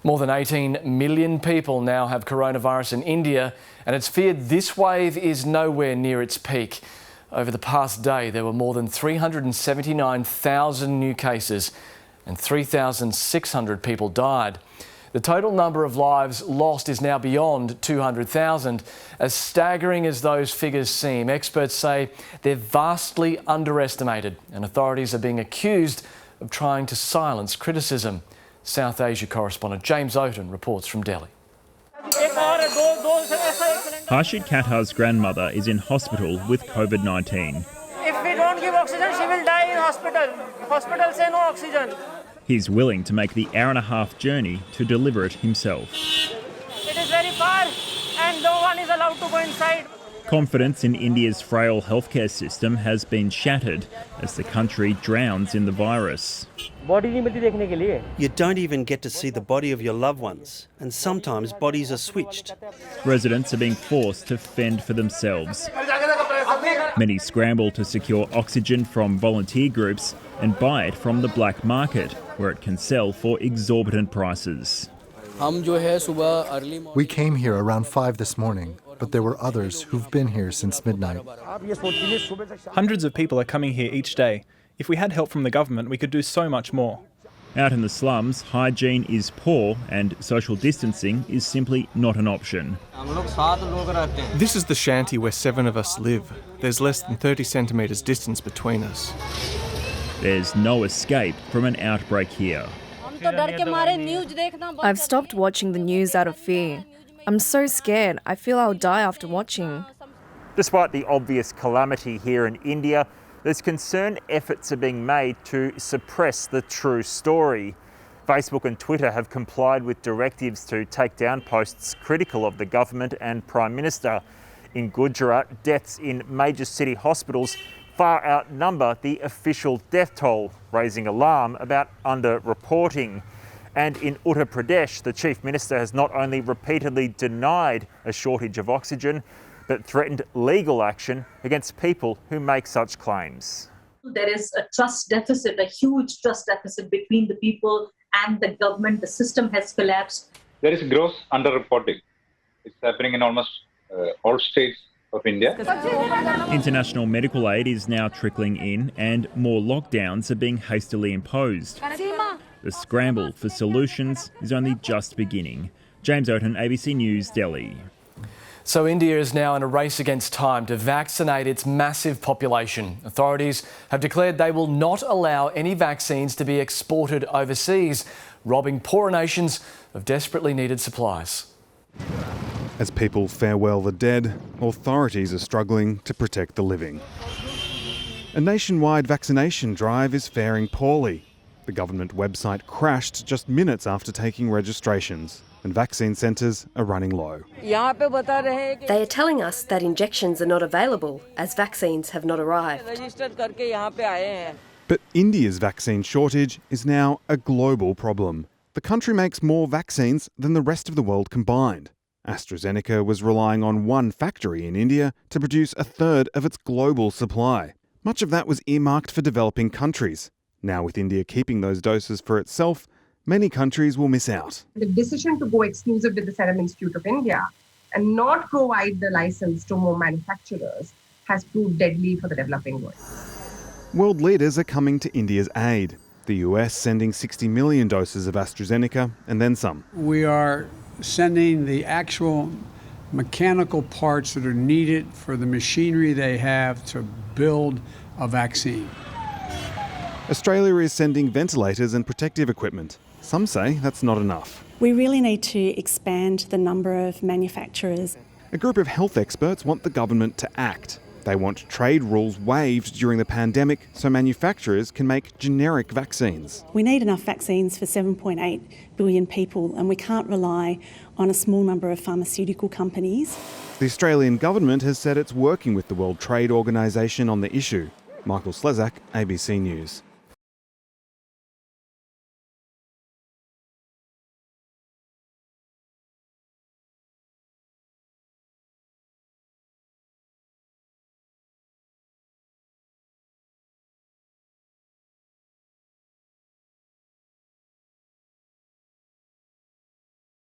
More than 18 million people now have coronavirus in India, and it's feared this wave is nowhere near its peak. Over the past day, there were more than 379,000 new cases and 3,600 people died. The total number of lives lost is now beyond 200,000. As staggering as those figures seem, experts say they're vastly underestimated, and authorities are being accused of trying to silence criticism. South Asia correspondent James Oaten reports from Delhi. Harshit Kathar's grandmother is in hospital with COVID-19. If we don't give oxygen, she will die in hospital. Hospital say no oxygen. He's willing to make the hour-and-a-half journey to deliver it himself. It is very far and no one is allowed to go inside. Confidence in India's frail healthcare system has been shattered as the country drowns in the virus. You don't even get to see the body of your loved ones, and sometimes bodies are switched. Residents are being forced to fend for themselves. Many scramble to secure oxygen from volunteer groups and buy it from the black market, where it can sell for exorbitant prices. We came here around 5 this morning, but there were others who've been here since midnight. Hundreds of people are coming here each day. If we had help from the government, we could do so much more. Out in the slums, hygiene is poor and social distancing is simply not an option. This is the shanty where 7 of us live. There's less than 30 centimetres distance between us. There's no escape from an outbreak here. I've stopped watching the news out of fear. I'm so scared. I feel I'll die after watching. Despite the obvious calamity here in India, there's concerned efforts are being made to suppress the true story. Facebook and Twitter have complied with directives to take down posts critical of the government and Prime Minister. In Gujarat, deaths in major city hospitals far outnumber the official death toll, raising alarm about under-reporting. And in Uttar Pradesh, the Chief Minister has not only repeatedly denied a shortage of oxygen, but threatened legal action against people who make such claims. There is a trust deficit, a huge trust deficit between the people and the government. The system has collapsed. There is gross underreporting. It's happening in almost all states of India. International medical aid is now trickling in and more lockdowns are being hastily imposed. The scramble for solutions is only just beginning. James Oaten, ABC News, Delhi. So India is now in a race against time to vaccinate its massive population. Authorities have declared they will not allow any vaccines to be exported overseas, robbing poorer nations of desperately needed supplies. As people farewell the dead, authorities are struggling to protect the living. A nationwide vaccination drive is faring poorly. The government website crashed just minutes after taking registrations, and vaccine centres are running low. They are telling us that injections are not available as vaccines have not arrived. But India's vaccine shortage is now a global problem. The country makes more vaccines than the rest of the world combined. AstraZeneca was relying on one factory in India to produce a third of its global supply. Much of that was earmarked for developing countries. Now, with India keeping those doses for itself, many countries will miss out. The decision to go exclusive with the Serum Institute of India and not provide the license to more manufacturers has proved deadly for the developing world. World leaders are coming to India's aid. The US sending 60 million doses of AstraZeneca and then some. We are sending the actual mechanical parts that are needed for the machinery they have to build a vaccine. Australia is sending ventilators and protective equipment. Some say that's not enough. We really need to expand the number of manufacturers. A group of health experts want the government to act. They want trade rules waived during the pandemic so manufacturers can make generic vaccines. We need enough vaccines for 7.8 billion people, and we can't rely on a small number of pharmaceutical companies. The Australian government has said it's working with the World Trade Organisation on the issue. Michael Slezak, ABC News.